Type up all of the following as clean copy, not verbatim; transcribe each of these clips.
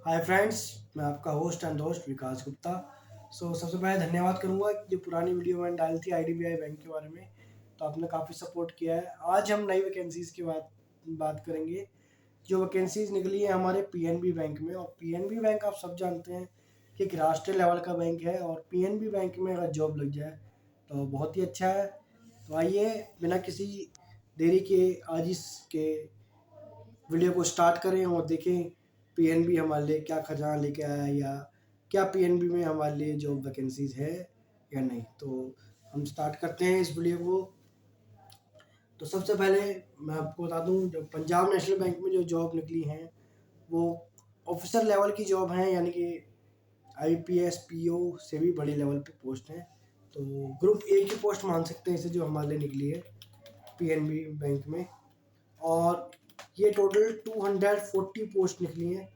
Hi friends, मैं आपका host and दोस्त विकास गुप्ता। सबसे पहले धन्यवाद करूंगा कि जो पुरानी वीडियो मैंने डाली थी आईडीबीआई बैंक के बारे में, तो आपने काफ़ी सपोर्ट किया है। आज हम नई वैकेंसीज़ की बात करेंगे। जो वैकेंसीज़ निकली है हमारे पीएनबी बैंक में, और पीएनबी बैंक आप सब जानते हैं कि एक राष्ट्रीय लेवल का बैंक है, और पीएनबी बैंक में अगर जॉब लग जाए तो बहुत ही अच्छा है। तो आइए बिना किसी देरी के आज इसके वीडियो को स्टार्ट करें और देखें पीएनबी हमारे लिए क्या खजाना लेके आया है, या क्या पीएनबी में हमारे लिए जॉब वैकेंसीज है या नहीं। तो हम स्टार्ट करते हैं इस वीडियो को। तो सबसे पहले मैं आपको बता दूं, जो पंजाब नेशनल बैंक में जो जॉब निकली हैं वो ऑफिसर लेवल की जॉब हैं, यानी कि आईपीएस पीओ से भी बड़े लेवल पे पोस्ट हैं। तो ग्रुप ए की पोस्ट मान सकते हैं इसे, जो हमारे लिए निकली है पीएनबी बैंक में। और ये टोटल 240 पोस्ट निकली हैं।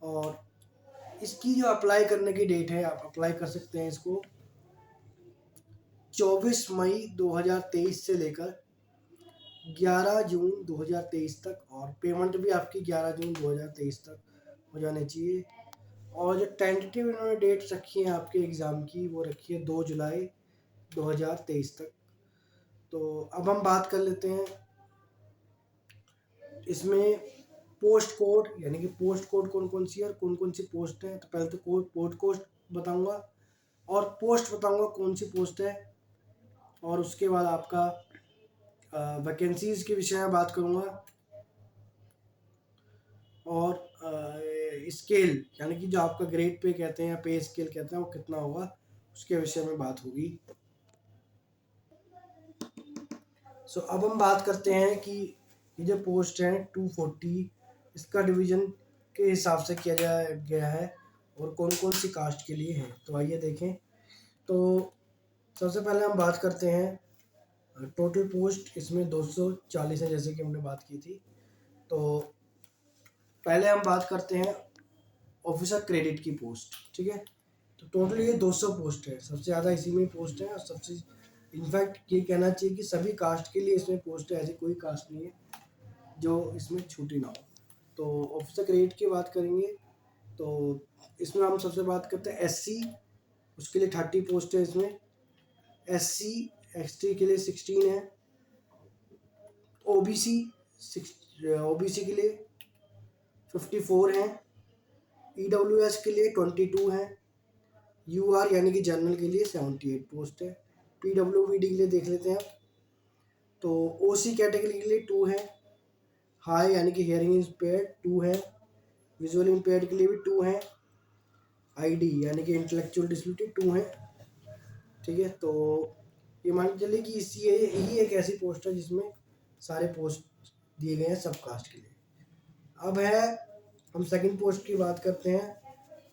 और इसकी जो अप्लाई करने की डेट है, आप अप्लाई कर सकते हैं इसको 24 मई 2023 से लेकर 11 जून 2023 तक, और पेमेंट भी आपकी 11 जून 2023 तक हो जानी चाहिए। और जो टेंटेटिव इन्होंने डेट रखी है आपके एग्ज़ाम की, वो रखी है 2 जुलाई 2023 तक। तो अब हम बात कर लेते हैं इसमें पोस्ट कोड, यानी कि पोस्ट कोड कौन कौन सी है और कौन कौन सी पोस्ट है। तो पहले तो पोस्ट कोड बताऊंगा और पोस्ट बताऊंगा कौन सी पोस्ट है, और उसके बाद आपका वैकेंसीज के विषय में बात करूंगा, और स्केल यानी कि जो आपका ग्रेड पे कहते हैं या पे स्केल कहते हैं वो कितना होगा, उसके विषय में बात होगी। अब हम बात करते हैं कि ये जो पोस्ट है 240, इसका डिवीज़न के हिसाब से किया गया है और कौन कौन सी कास्ट के लिए है। तो आइए देखें। तो सबसे पहले हम बात करते हैं टोटल पोस्ट, इसमें 240 है जैसे कि हमने बात की थी। तो पहले हम बात करते हैं ऑफिसर क्रेडिट की पोस्ट, ठीक है। तो टोटल ये 200 पोस्ट है, सबसे ज़्यादा इसी में पोस्ट है, और सबसे इनफैक्ट ये कहना चाहिए कि सभी कास्ट के लिए इसमें पोस्ट है, ऐसी कोई कास्ट नहीं है जो इसमें छूटी ना हो। तो ऑफिसर क्रेडिट की बात करेंगे तो इसमें हम सबसे बात करते हैं एससी, उसके लिए 30 पोस्ट है इसमें। एससी एसटी के लिए 16 है। ओबीसी ओबीसी के लिए 54 हैं। ईडब्ल्यूएस के लिए 22 हैं। यूआर यानी कि जनरल के लिए 78 पोस्ट है। पीडब्ल्यूबीडी के लिए देख लेते हैं। तो ओसी कैटेगरी के लिए 2 है। हाई यानी कि हियरिंग इम्पेयर्ड 2 है। विजुअल इम्पेयर्ड के लिए भी 2 है। आईडी यानी कि इंटेलेक्चुअल डिसेबिलिटी 2 है, ठीक है। तो ये मान के चलिए कि इसी यही एक ऐसी पोस्ट है जिसमें सारे पोस्ट दिए गए हैं सब कास्ट के लिए। अब है, हम सेकंड पोस्ट की बात करते हैं,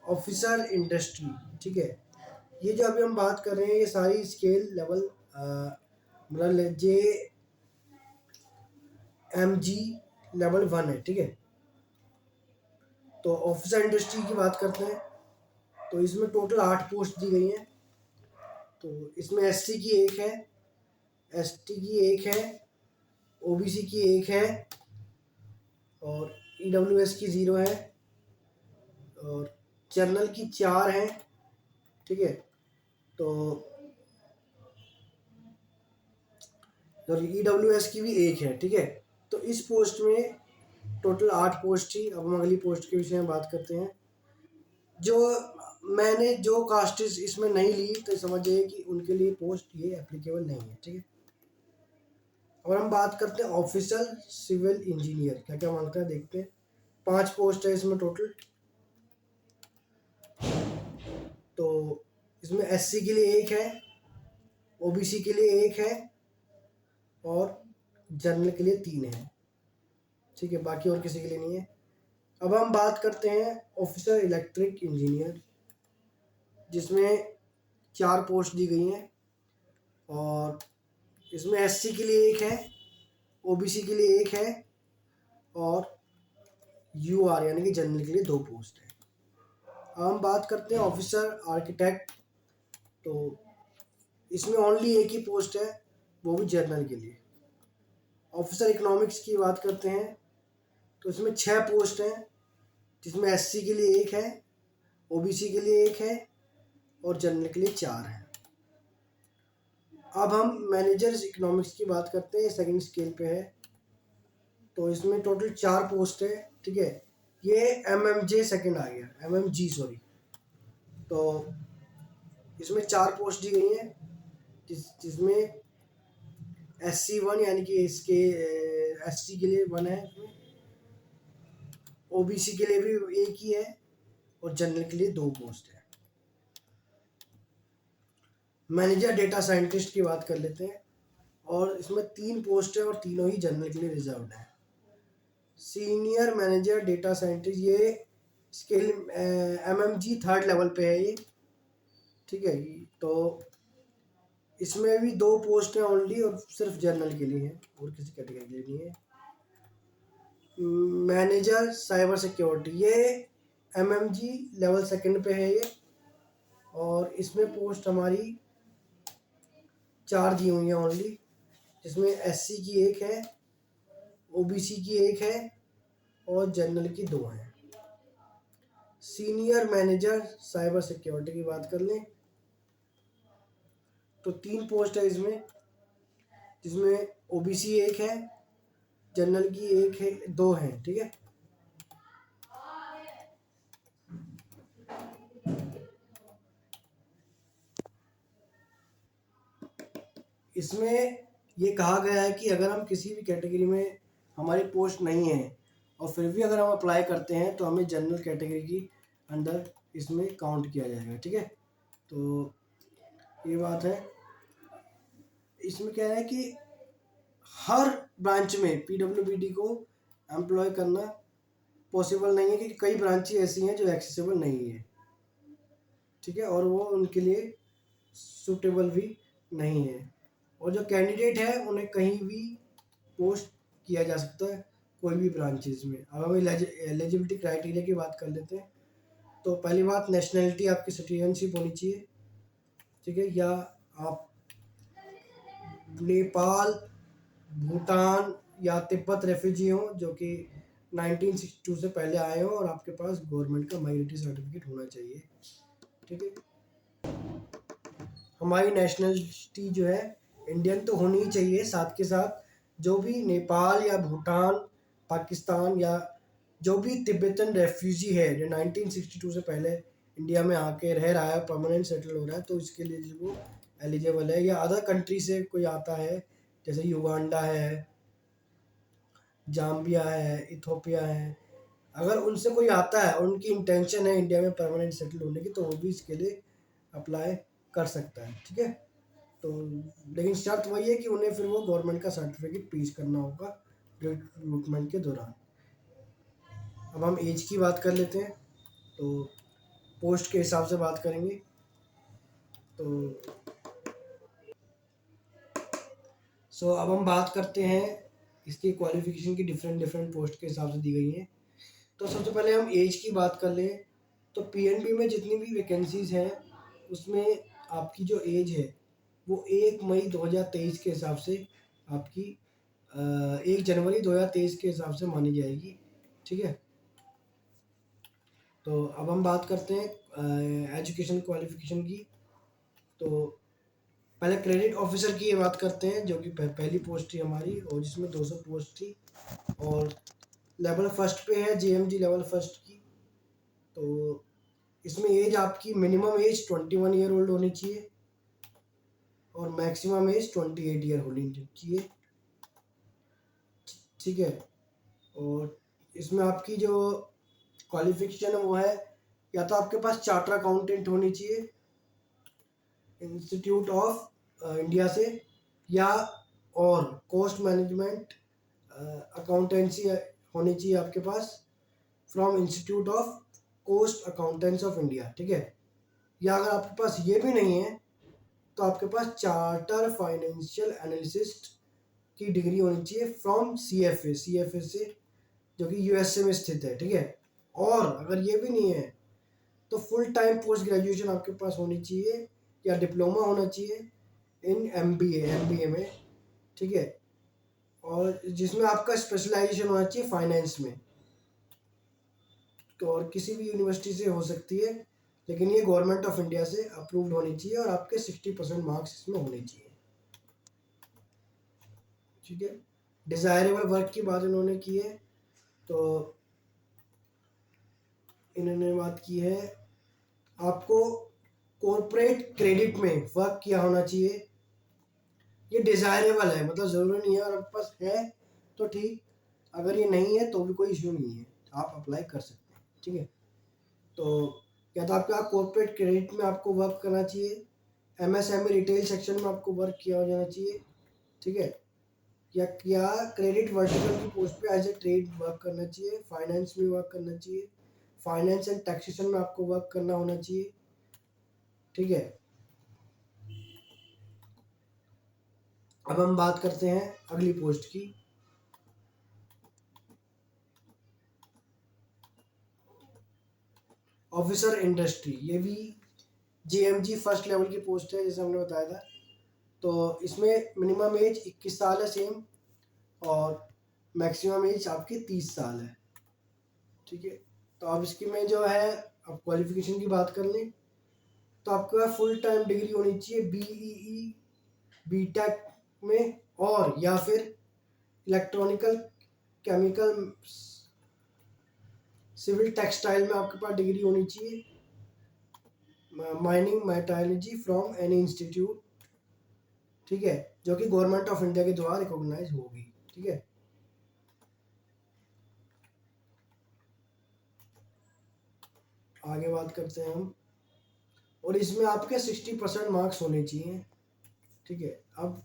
ऑफिसर इंडस्ट्री, ठीक है। ये जो अभी हम बात कर रहे हैं ये सारी स्केल लेवल मतलब JMG लेवल 1 है, ठीक है। तो ऑफिसर इंडस्ट्री की बात करते हैं तो इसमें टोटल 8 पोस्ट दी गई हैं। तो इसमें एससी की 1 है, एसटी की 1 है, ओबीसी की 1 है, और ईडब्ल्यूएस की 0 है, और जनरल की 4 है, ठीक है। तो ईडब्ल्यूएस की भी 1 है, ठीक है। तो इस पोस्ट में टोटल 8 पोस्ट थी। अब हम अगली पोस्ट के विषय में बात करते हैं। जो मैंने जो कास्टेज इसमें नहीं ली तो समझिए कि उनके लिए पोस्ट ये एप्लीकेबल नहीं है, ठीक है। और हम बात करते हैं ऑफिसर सिविल इंजीनियर, क्या क्या मांगता है देखते हैं। 5 पोस्ट है इसमें टोटल। तो इसमें एससी के लिए 1 है, ओबीसी के लिए 1 है, और जनरल के लिए 3 है, ठीक है। बाकी और किसी के लिए नहीं है। अब हम बात करते हैं ऑफिसर इलेक्ट्रिक इंजीनियर, जिसमें 4 पोस्ट दी गई हैं। और इसमें एससी के लिए 1 है, ओबीसी के लिए 1 है, और यूआर यानी कि जनरल के लिए 2 पोस्ट है। अब हम बात करते हैं ऑफिसर आर्किटेक्ट। तो इसमें ओनली 1 ही पोस्ट है, वो भी जनरल के लिए। ऑफिसर इकोनॉमिक्स की बात करते हैं तो इसमें 6 पोस्ट हैं, जिसमें एससी के लिए 1 है, ओबीसी के लिए 1 है और जनरल के लिए 4 है। अब हम मैनेजर्स इकोनॉमिक्स की बात करते हैं, सेकंड स्केल पे है। तो इसमें टोटल 4 पोस्ट है, ठीक है। ये एमएमजे सेकंड आ गया, एमएमजी सॉरी। तो इसमें 4 पोस्ट दी गई हैं, जिसमें SC1 यानी कि इसके SC के लिए 1 है, ओबीसी के लिए भी 1 ही है और जनरल के लिए 2 पोस्ट है। मैनेजर डेटा साइंटिस्ट की बात कर लेते हैं, और इसमें 3 पोस्ट है और तीनों ही जनरल के लिए रिजर्व्ड है। सीनियर मैनेजर डेटा साइंटिस्ट, ये स्केल एमएमजी 3rd लेवल पे है ये, ठीक है। तो इसमें भी 2 पोस्ट हैं ओनली और सिर्फ जनरल के लिए है और किसी कैटेगरी के लिए नहीं है। मैनेजर साइबर सिक्योरिटी, ये एमएमजी लेवल 2nd पे है ये, और इसमें पोस्ट हमारी 4 दी हुई हैं ओनली, जिसमें एससी की 1 है, ओबीसी की 1 है और जनरल की 2 है। सीनियर मैनेजर साइबर सिक्योरिटी की बात कर लें तो 3 पोस्ट है इसमें, जिसमें ओबीसी 1 है, जनरल की 1 है, 2 है, ठीक है। इसमें ये कहा गया है कि अगर हम किसी भी कैटेगरी में हमारी पोस्ट नहीं है और फिर भी अगर हम अप्लाई करते हैं तो हमें जनरल कैटेगरी की अंदर इसमें काउंट किया जाएगा, ठीक है। तो ये बात है। इसमें क्या है कि हर ब्रांच में पीडब्ल्यूबीडी को एम्प्लॉय करना पॉसिबल नहीं है, क्योंकि कई ब्रांचें ऐसी हैं जो एक्सेसिबल नहीं है, ठीक है, और वो उनके लिए सूटेबल भी नहीं है। और जो कैंडिडेट है उन्हें कहीं भी पोस्ट किया जा सकता है, कोई भी ब्रांचेज में। अब हम एलिजिबिलिटी क्राइटेरिया की बात कर लेते हैं। तो पहली बात, नेशनलिटी आपकी सिटीजनशिप होनी चाहिए, ठीक है, या आप नेपाल, भूटान या तिब्बत रेफ्यूजी हो जो कि 1962 से पहले आए हो, और आपके पास गवर्नमेंट का माइग्रेटरी सर्टिफिकेट होना चाहिए, ठीक है। हमारी नेशनलिटी जो है इंडियन तो होनी ही चाहिए, साथ के साथ जो भी नेपाल या भूटान, पाकिस्तान या जो भी तिब्बतन रेफ्यूजी है जो 1962 से पहले इंडिया में आके रह रहा है, परमानेंट सेटल हो रहा है, तो इसके लिए वो एलिजिबल है। या अदर कंट्री से कोई आता है, जैसे युगांडा है, जाम्बिया है, इथोपिया है, अगर उनसे कोई आता है और उनकी इंटेंशन है इंडिया में परमानेंट सेटल होने की, तो वो भी इसके लिए अप्लाई कर सकता है, ठीक है। तो लेकिन शर्त वही है कि उन्हें फिर वो गवर्नमेंट का सर्टिफिकेट पेश करना होगा रिक्रूटमेंट के दौरान। अब हम एज की बात कर लेते हैं, तो पोस्ट के हिसाब से बात करेंगे। तो अब हम बात करते हैं इसकी क्वालिफिकेशन की, डिफरेंट पोस्ट के हिसाब से दी गई हैं। तो सबसे पहले हम एज की बात कर लें तो पीएनबी में जितनी भी वैकेंसीज हैं उसमें आपकी जो एज है वो 1 मई 2023 के हिसाब से आपकी 1 जनवरी 2023 के हिसाब से मानी जाएगी, ठीक है। तो अब हम बात करते हैं एजुकेशन क्वालिफिकेशन की। तो पहले क्रेडिट ऑफिसर की ये बात करते हैं, जो कि पहली पोस्ट थी हमारी और जिसमें 200 पोस्ट थी, और लेवल 1 पे है जेएमजी लेवल 1 की। तो इसमें एज आपकी मिनिमम एज 21 ईयर ओल्ड होनी चाहिए और मैक्सिमम एज 28 ईयर होनी चाहिए, ठीक है। और इसमें आपकी जो क्वालिफिकेशन है वो है, या तो आपके पास चार्टर अकाउंटेंट होनी चाहिए इंस्टीट्यूट ऑफ इंडिया से, या और कॉस्ट मैनेजमेंट अकाउंटेंसी होनी चाहिए आपके पास from Institute of Cost Accountants of India, ठीक है। या अगर आपके पास ये भी नहीं है तो आपके पास चार्टर फाइनेंशियल एनालिसिस्ट की डिग्री होनी चाहिए फ्रॉम सीएफए से, जो कि यूएसए में स्थित है, ठीक है। और अगर ये भी नहीं है तो फुल टाइम पोस्ट ग्रेजुएशन आपके पास होनी चाहिए या डिप्लोमा होना चाहिए इन एमबीए में, ठीक है, और जिसमें आपका स्पेशलाइजेशन होना चाहिए फाइनेंस में। और किसी भी यूनिवर्सिटी से हो सकती है, लेकिन ये गवर्नमेंट ऑफ इंडिया से अप्रूव्ड होनी चाहिए और आपके 60% मार्क्स इसमें होने चाहिए। ठीक है। डिज़ायरेबल वर्क की बात इन्होंने की है, तो इन्होंने बात की है आपको कॉरपोरेट क्रेडिट में वर्क किया होना चाहिए। ये डिज़ायरेबल है, मतलब ज़रूरी नहीं है, और आपके पास है तो ठीक, अगर ये नहीं है तो भी कोई इश्यू नहीं है, आप अप्लाई कर सकते हैं। ठीक है। तो या तो आपका कॉर्पोरेट क्रेडिट में आपको वर्क करना चाहिए, एमएसएमई रिटेल सेक्शन में आपको वर्क किया हो जाना चाहिए। ठीक है। या क्रेडिट वर्टिकल की पोस्ट पे एज ए ट्रेड वर्क करना चाहिए, फाइनेंस में वर्क करना चाहिए, फाइनेंस एंड टैक्सेशन में आपको वर्क करना होना चाहिए। ठीक है। अब हम बात करते हैं अगली पोस्ट की। ऑफिसर इंडस्ट्री, ये भी जेएमजी फर्स्ट लेवल की पोस्ट है, जैसे हमने बताया था। तो इसमें मिनिमम एज 21 साल है सेम, और मैक्सिमम एज आपकी 30 साल है। ठीक है। तो अब इसकी में जो है, अब क्वालिफिकेशन की बात कर लें तो आपका फुल टाइम डिग्री होनी चाहिए बीईई बीटेक में, और या फिर इलेक्ट्रॉनिकल, केमिकल, सिविल टेक्सटाइल में आपके पास डिग्री होनी चाहिए, mining metallurgy from any institute. ठीक है। जो कि गवर्नमेंट ऑफ इंडिया के द्वारा रिकॉग्नाइज होगी। ठीक है। आगे बात करते हैं हम, और इसमें आपके 60% मार्क्स होने चाहिए। ठीक है। अब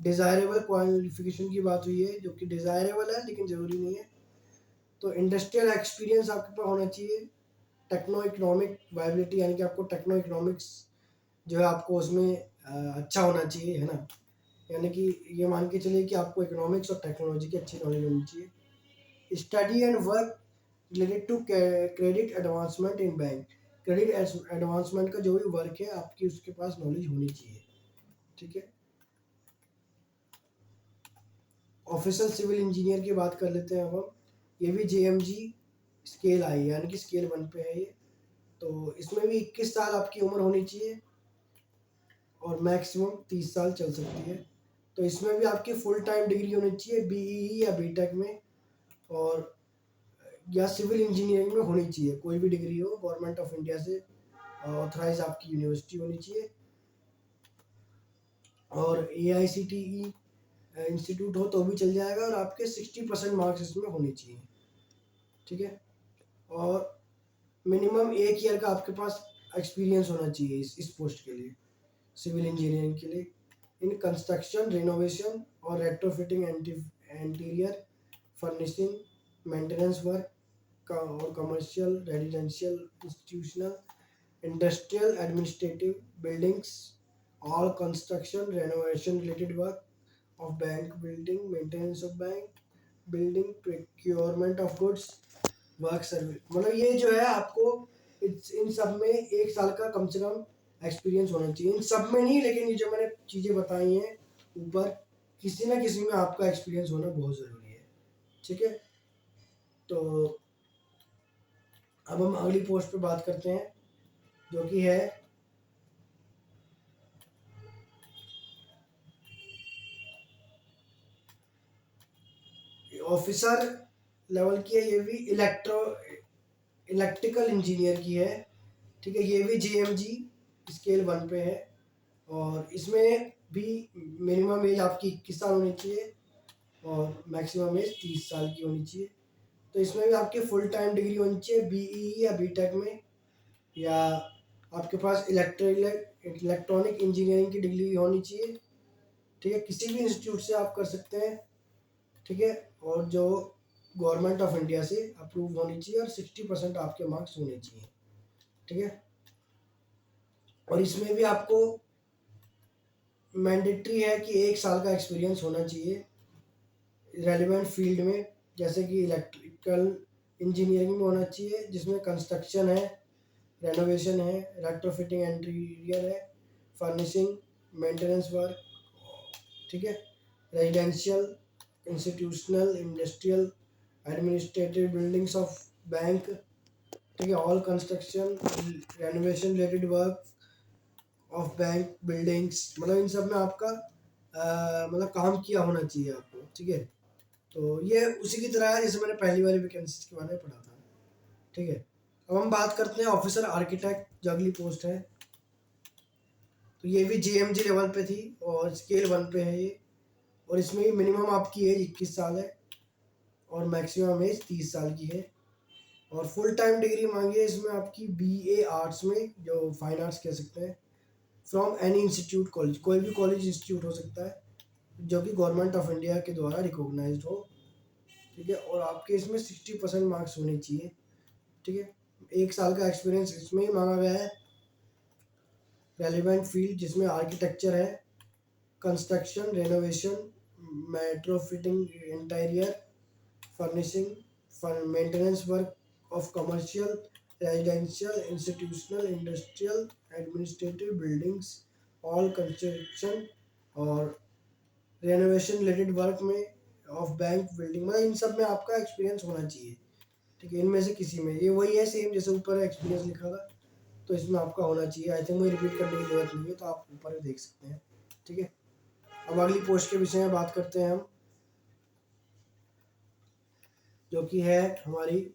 डिज़ायरेबल क्वालिफिकेशन की बात हुई है, जो कि डिज़ायरेबल है लेकिन ज़रूरी नहीं है। तो इंडस्ट्रियल एक्सपीरियंस आपके पास होना चाहिए, टेक्नो इकोनॉमिक वाइबिलिटी, यानी कि आपको टेक्नो इकोनॉमिक्स जो है आपको उसमें अच्छा होना चाहिए, है ना। यानी कि ये मान के चलिए कि आपको इकोनॉमिक्स और टेक्नोलॉजी की अच्छी नॉलेज होनी चाहिए। Study and work related to credit advancement in bank, credit advancement का जो भी वर्क है आपकी उसके पास नॉलेज होनी चाहिए। ठीक है। ऑफिशियल सिविल इंजीनियर की बात कर लेते हैं अब हम। ये भी जेएमजी स्केल आई, यानी कि स्केल 1 पे है ये। तो इसमें भी 21 साल आपकी उम्र होनी चाहिए, और मैक्सिमम 30 साल चल सकती है। तो इसमें भी आपकी फुल टाइम डिग्री होनी चाहिए बीईई या बीटेक में, और या सिविल इंजीनियरिंग में होनी चाहिए, कोई भी डिग्री हो, गवर्नमेंट ऑफ इंडिया से ऑथराइज आपकी यूनिवर्सिटी होनी चाहिए, और एआईसीटीई इंस्टीट्यूट हो तो भी चल जाएगा, और आपके 60% मार्क्स इसमें होने चाहिए। ठीक है। और मिनिमम 1 ईयर का आपके पास एक्सपीरियंस होना चाहिए इस पोस्ट के लिए, सिविल इंजीनियरिंग के लिए, इन कंस्ट्रक्शन, रिनोवेशन और retrofitting, interior furnishing, maintenance work का, और commercial, residential, institutional, industrial, administrative, buildings, all construction renovation related work of bank building, maintenance of bank building, procurement of goods, work service. मतलब ये जो है आपको इन सब में 1 साल का कम से कम एक्सपीरियंस होना चाहिए। इन सब में नहीं, लेकिन ये जो मैंने चीज़ें बताई हैं ऊपर, किसी ना किसी में आपका एक्सपीरियंस होना बहुत ज़रूरी है। ठीक है। तो अब हम अगली पोस्ट पे बात करते हैं, जो कि है ऑफिसर लेवल की है। ये भी इलेक्ट्रिकल इंजीनियर की है। ठीक है। ये भी जेएमजी स्केल 1 पे है, और इसमें भी मिनिमम एज आपकी 21 साल होनी चाहिए, और मैक्सिमम एज 30 साल की होनी चाहिए। तो इसमें भी आपकी फुल टाइम डिग्री होनी चाहिए बीई या बीटेक में, या आपके पास इलेक्ट्रॉनिक इंजीनियरिंग की डिग्री होनी चाहिए। ठीक है। किसी भी इंस्टीट्यूट से आप कर सकते हैं। ठीक है। और जो गवर्नमेंट ऑफ इंडिया से अप्रूव होनी चाहिए, और 60% आपके मार्क्स होने चाहिए। ठीक है। और इसमें भी आपको मैंडेटरी है कि 1 साल का एक्सपीरियंस होना चाहिए रेलिवेंट फील्ड में, जैसे कि इलेक्ट्रिकल इंजीनियरिंग में होना चाहिए, जिसमें कंस्ट्रक्शन है, रेनोवेशन है, रेट्रोफिटिंग, इंटीरियर है, फर्निशिंग, मेंटेनेंस वर्क। ठीक है। Residential, institutional, industrial, administrative, buildings of bank, ठीक है। All construction renovation related work of bank buildings, मतलब इन सब में आपका मतलब काम किया होना चाहिए आपको, ठीक है। तो ये उसी की तरह है जैसे मैंने पहली वाली वैकेंसी के बारे में पढ़ा था, ठीक है। अब हम बात करते हैं ऑफिसर आर्किटेक्ट, जो अगली पोस्ट है। तो ये भी जीएमजी लेवल पे थी और स्केल 1 पे है ये, और इसमें मिनिमम आपकी एज 21 साल है और मैक्सिमम एज 30 साल की है। और फुल टाइम डिग्री मांगी है इसमें आपकी बीए आर्ट्स में, जो फाइन आर्ट्स कह सकते हैं, फ्रॉम एनी इंस्टीट्यूट कॉलेज, कोई भी कॉलेज इंस्टीट्यूट हो सकता है जो कि गवर्नमेंट ऑफ इंडिया के द्वारा रिकॉग्नाइज्ड हो, ठीक है। और आपके इसमें 60% मार्क्स होने चाहिए, ठीक है। 1 साल का एक्सपीरियंस इसमें ही मांगा गया है। रेलिवेंट फील्ड जिसमें आर्किटेक्चर है, construction, renovation, metro fitting, interior furnishing, maintenance work of commercial, residential, institutional, industrial, administrative buildings, all construction और रेनोवेशन रिलेटेड वर्क में ऑफ बैंक बिल्डिंग, मतलब इन सब में आपका एक्सपीरियंस होना चाहिए, ठीक है। इनमें से किसी में, ये वही है सेम जैसे ऊपर एक्सपीरियंस लिखा था, तो इसमें आपका होना चाहिए। आई थिंक मुझे रिपीट करने की जरूरत नहीं है, तो आप ऊपर भी देख सकते हैं, ठीक है। अब अगली पोस्ट के विषय में बात करते हैं हम, जो कि है हमारी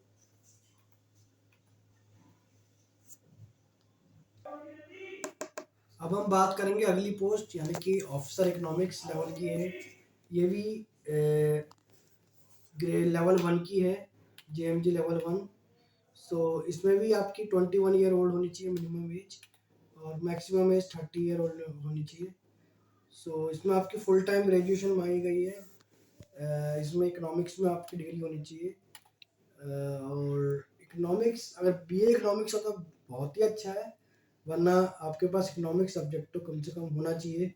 अब हम बात करेंगे अगली पोस्ट, यानी कि ऑफिसर इकोनॉमिक्स लेवल की है। ये भी ग्रेड लेवल 1 की है, जेएमजी लेवल 1। सो इसमें भी आपकी 21 ईयर ओल्ड होनी चाहिए मिनिमम एज, और मैक्सिमम एज 30 ईयर ओल्ड होनी चाहिए। सो इसमें आपकी फुल टाइम ग्रेजुएशन मांगी गई है। इसमें इकोनॉमिक्स में आपकी डिग्री होनी चाहिए, और इकोनॉमिक्स, अगर बीए इकोनॉमिक्स हो तो बहुत ही अच्छा है, वरना आपके पास इकोनॉमिक्स सब्जेक्ट तो कम से कम होना चाहिए।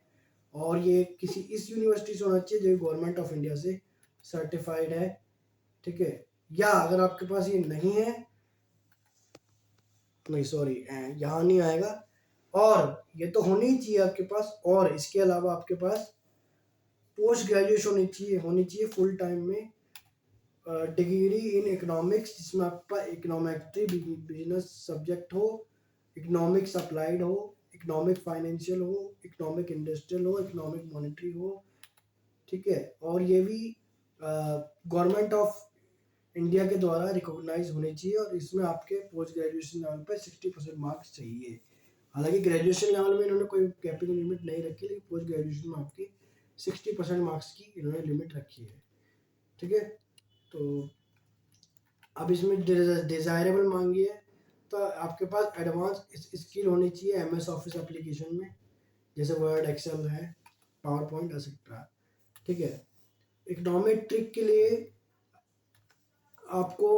और ये किसी इस यूनिवर्सिटी से होना चाहिए जो गवर्नमेंट ऑफ इंडिया से सर्टिफाइड है, ठीक है। या अगर आपके पास ये नहीं है, नहीं सॉरी, यहाँ नहीं आएगा, और ये तो होनी ही चाहिए आपके पास, और इसके अलावा आपके पास पोस्ट ग्रेजुएशन होनी चाहिए फुल टाइम में, डिग्री इन इकोनॉमिक्स जिसमें आपका इकोनॉमेट्री बिजनेस सब्जेक्ट हो, इकोनॉमिक्स अप्लाइड हो, इकोनॉमिक फाइनेंशियल हो, इकोनॉमिक इंडस्ट्रियल हो, इकोनॉमिक मॉनेटरी हो, ठीक है। और ये भी गवर्नमेंट ऑफ इंडिया के द्वारा रिकॉग्नाइज होने चाहिए, और इसमें आपके पोस्ट ग्रेजुएशन लेवल पर 60% मार्क्स चाहिए। हालांकि ग्रेजुएशन लेवल में इन्होंने कोई कैपिंग लिमिट नहीं रखी, लेकिन पोस्ट ग्रेजुएशन में आपकी 60% मार्क्स की इन्होंने लिमिट रखी है, ठीक है। तो अब इसमें डिज़ायरेबल मांगी है, तो आपके पास एडवांस स्किल होनी चाहिए एमएस ऑफिस एप्लीकेशन में, जैसे वर्ड, एक्सेल है, पावर पॉइंट एक्सेट्रा, ठीक है। इकोनॉमिक ट्रिक के लिए आपको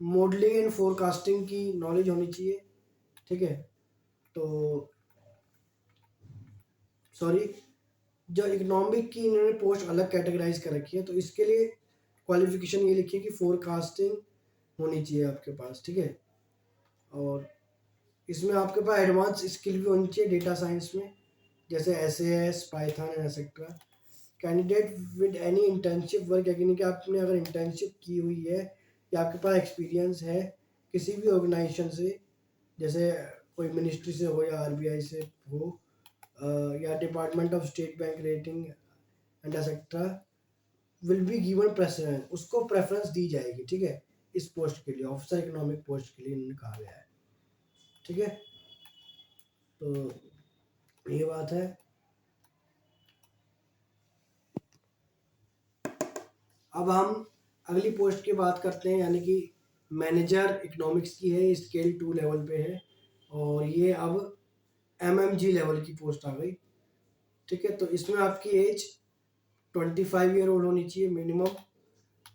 मॉडलिंग एंड फोरकास्टिंग की नॉलेज होनी चाहिए, ठीक है। तो सॉरी, जो इकोनॉमिक की इन्होंने पोस्ट अलग कैटेगराइज कर रखी है, तो इसके लिए क्वालिफिकेशन ये लिखी है कि फोरकास्टिंग होनी चाहिए आपके पास, ठीक है। और इसमें आपके पास एडवांस स्किल भी होनी चाहिए डेटा साइंस में, जैसे SAS, Python and etcetera. Candidate with any internship work, यानी कि आपने अगर इंटर्नशिप की हुई है या आपके पास एक्सपीरियंस है किसी भी ऑर्गेनाइजेशन से, जैसे कोई मिनिस्ट्री से हो या RBI से हो, या department of state bank rating and etcetera, will be given preference, उसको प्रेफरेंस दी जाएगी, ठीक है। इस पोस्ट के लिए, ऑफिसर इकोनॉमिक पोस्ट के लिए इन्होंने कहा गया है, ठीक है। तो ये बात है। अब हम अगली पोस्ट की बात करते हैं, यानी कि मैनेजर इकोनॉमिक्स की है, स्केल 2 लेवल पे है, और ये अब MMG लेवल की पोस्ट आ गई, ठीक है। तो इसमें आपकी एज 25 ईयर ओल्ड होनी चाहिए मिनिमम,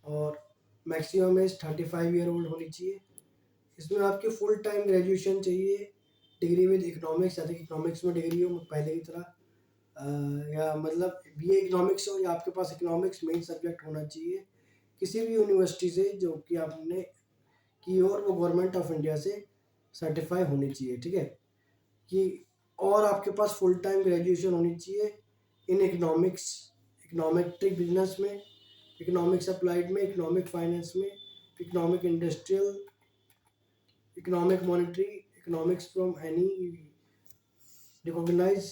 और मैक्सिमम एज 35 ईयर ओल्ड होनी चाहिए। इसमें आपकी फुल टाइम ग्रेजुएशन चाहिए, डिग्री विद इकोनॉमिक्स, यानी कि इकोनॉमिक्स में डिग्री हो पहले की तरह, या मतलब BA इकोनॉमिक्स हो, या आपके पास इकोनॉमिक्स मेन सब्जेक्ट होना चाहिए किसी भी यूनिवर्सिटी से जो कि आपने की हो, और वो गवर्नमेंट ऑफ इंडिया से सर्टिफाई होनी चाहिए, ठीक है। कि और आपके पास फुल टाइम ग्रेजुएशन होनी चाहिए इन इकोनॉमिक्स, इकोनॉमेट्रिक बिजनेस में, इकोनॉमिक्स अप्लाइड में, इकोनॉमिक फाइनेंस में, economic industrial, economic monetary economics from any recognise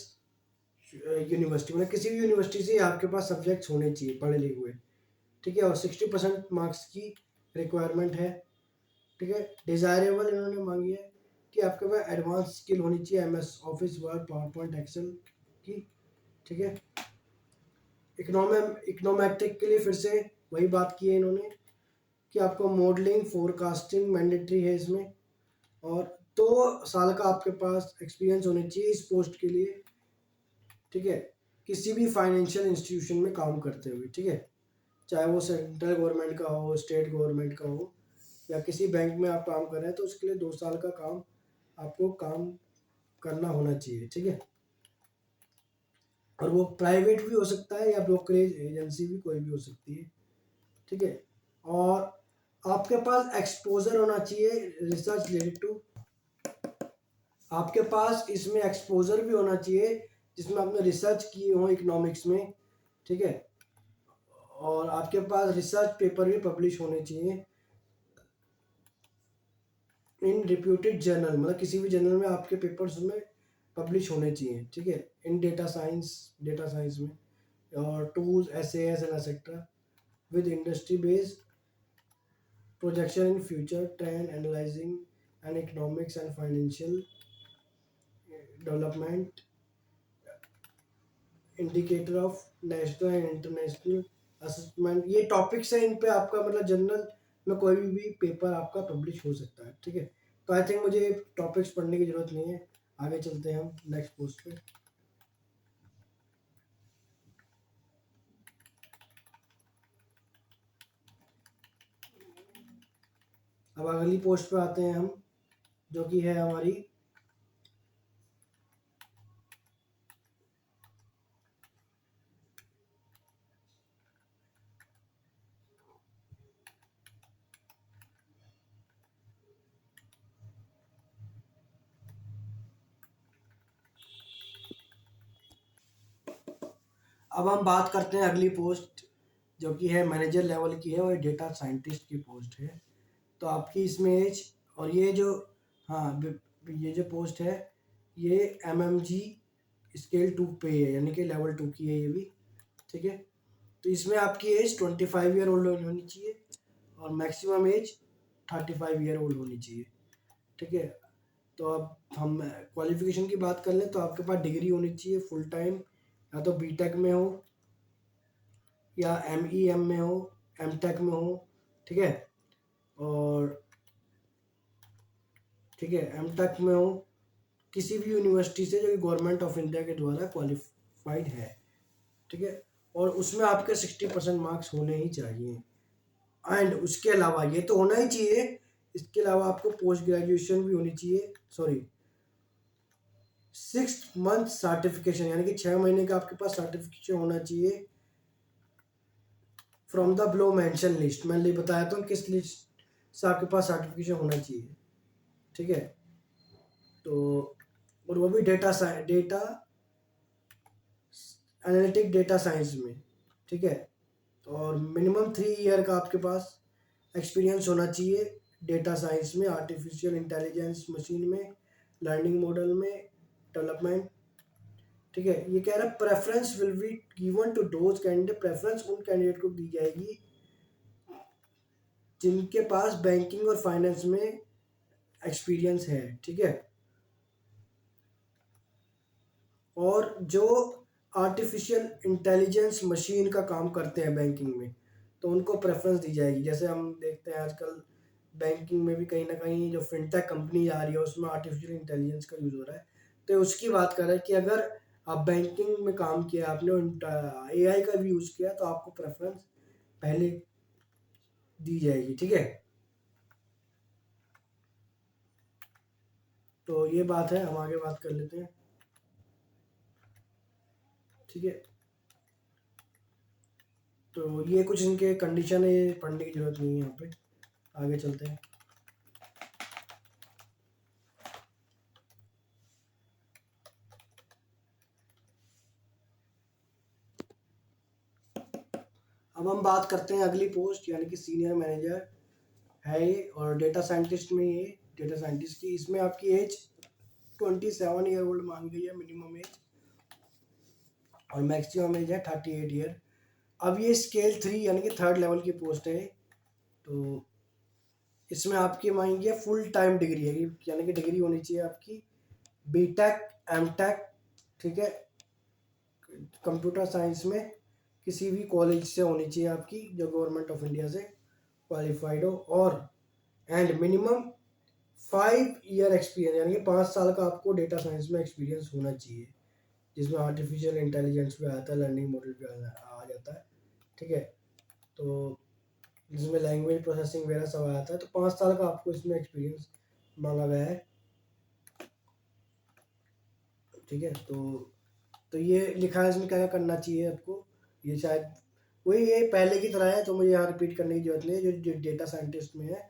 university, मतलब किसी भी यूनिवर्सिटी से आपके पास सब्जेक्ट्स होने चाहिए पढ़े लिखे हुए। ठीक है, और 60% मार्क्स की रिक्वायरमेंट है। ठीक है, डिज़ायरेबल इन्होंने मांगी है कि आपके पास एडवांस स्किल होनी चाहिए MS Office Word PowerPoint Excel की। ठीक है, इकोनोमेट्रिक के लिए फिर से वही बात की है इन्होंने कि आपको मॉडलिंग फोरकास्टिंग मैंडेटरी है इसमें, और 2 साल का आपके पास एक्सपीरियंस होना चाहिए इस पोस्ट के लिए। ठीक है, किसी भी फाइनेंशियल इंस्टीट्यूशन में काम करते हुए। ठीक है, चाहे वो सेंट्रल गवर्नमेंट का हो, स्टेट गवर्नमेंट का हो, या किसी बैंक में आप काम कर रहे हैं, तो उसके लिए 2 साल का काम आपको काम करना होना चाहिए। ठीक है, और वो प्राइवेट भी हो सकता है या ब्रोकरेज एजेंसी भी कोई भी हो सकती है। ठीक है, और आपके पास एक्सपोजर होना चाहिए रिसर्च रिलेटेड टू, आपके पास इसमें एक्सपोजर भी होना चाहिए जिसमें आपने रिसर्च की हो इकोनॉमिक्स में। ठीक है, और आपके पास रिसर्च पेपर भी पब्लिश होने चाहिए इन रिप्यूटेड जर्नल, मतलब किसी भी जर्नल में आपके पेपर्स में पब्लिश होने चाहिए। ठीक है, इन डेटा साइंस में, और tools SAS and etcetera with industry based projection in future trend analyzing and economics and financial development indicator of national and international assessment, ये टॉपिक्स है, इन पे आपका मतलब जनरल में कोई भी पेपर आपका पब्लिश हो सकता है। ठीक है, तो आई थिंक मुझे टॉपिक्स पढ़ने की जरूरत नहीं है, आगे चलते हैं हम नेक्स्ट पोस्ट पे। अब अगली पोस्ट पे आते हैं हम, जो कि है हमारी अब हम बात करते हैं अगली पोस्ट, जो कि है मैनेजर लेवल की है और डेटा साइंटिस्ट की पोस्ट है। तो आपकी इसमें एज, और ये जो, हाँ ये जो पोस्ट है ये MMG स्केल 2 पे है, यानी कि लेवल 2 की है ये भी। ठीक है, तो इसमें आपकी एज 25 ईयर ओल्ड होनी चाहिए और मैक्सिमम एज 35 ईयर ओल्ड होनी चाहिए। ठीक है, तो अब हम क्वालिफिकेशन की बात कर लें तो आपके पास डिग्री होनी चाहिए फुल टाइम, या तो BTech में हो या MEM में हो, MTech में हो। ठीक है, और ठीक है MTech में हो किसी भी यूनिवर्सिटी से जो कि गवर्नमेंट ऑफ इंडिया के द्वारा क्वालिफाइड है। ठीक है, और उसमें आपके 60% मार्क्स होने ही चाहिए। एंड उसके अलावा ये तो होना ही चाहिए, इसके अलावा आपको पोस्ट ग्रेजुएशन भी होनी चाहिए, सॉरी 6 मंथ सर्टिफिकेशन, यानी कि 6 महीने का आपके पास सर्टिफिकेशन होना चाहिए from the blow mention list. मैंने बताया था किस लिस्ट से आपके पास सर्टिफिकेशन होना चाहिए। ठीक है, तो और वो भी डेटा एनालिटिक डेटा साइंस में। ठीक है, और मिनिमम 3 ईयर का आपके पास एक्सपीरियंस होना चाहिए डेटा साइंस में, आर्टिफिशियल इंटेलिजेंस मशीन में, लर्निंग मॉडल में डेवलपमेंट। ठीक है, ये कह रहा है preference will be given to those candidate, preference उन कैंडिडेट को दी जाएगी जिनके पास बैंकिंग और फाइनेंस में एक्सपीरियंस है। ठीक है, और जो आर्टिफिशियल इंटेलिजेंस मशीन का काम करते हैं बैंकिंग में, तो उनको प्रेफरेंस दी जाएगी। जैसे हम देखते हैं आजकल बैंकिंग में भी कहीं ना कहीं जो फिनटेक कंपनी आ रही है उसमें आर्टिफिशियल इंटेलिजेंस का यूज़ हो रहा है। तो उसकी बात कर रहे हैं कि अगर आप बैंकिंग में काम किया, आपने AI का भी यूज़ किया, तो आपको प्रेफरेंस पहले दी जाएगी। ठीक है, तो ये बात है, हम आगे बात कर लेते हैं। ठीक है, तो ये कुछ इनके कंडीशन है, ये पढ़ने की जरूरत नहीं है यहाँ पे, आगे चलते हैं। अब हम बात करते हैं अगली पोस्ट, यानी कि सीनियर मैनेजर है ये, और डेटा साइंटिस्ट में ये डेटा साइंटिस्ट की। इसमें आपकी एज 27 ईयर ओल्ड मांगी गई है मिनिमम एज, और मैक्सिमम एज है 38 ईयर। अब ये स्केल 3 यानी कि थर्ड लेवल की पोस्ट है। तो इसमें आपकी मांगी है फुल टाइम डिग्री है, यानी कि डिग्री होनी चाहिए आपकी बीटेक एमटेक, ठीक है, कंप्यूटर साइंस में किसी भी कॉलेज से होनी चाहिए आपकी, जो गवर्नमेंट ऑफ इंडिया से क्वालिफाइड हो, और एंड मिनिमम 5 ईयर एक्सपीरियंस, यानी कि 5 साल का आपको डेटा साइंस में एक्सपीरियंस होना चाहिए, जिसमें आर्टिफिशियल इंटेलिजेंस भी आता है, लर्निंग मॉडल भी आ जाता है, ठीक है। तो जिसमें लैंग्वेज प्रोसेसिंग वगैरह सब आ जाता है। तो 5 साल का आपको इसमें एक्सपीरियंस मांगा गया है, ठीक है। तो ये लिखा है इसमें क्या क्या करना चाहिए आपको। ये शायद वही ये पहले की तरह है, तो मुझे यहाँ रिपीट करने की जरूरत नहीं है, जो डेटा साइंटिस्ट में है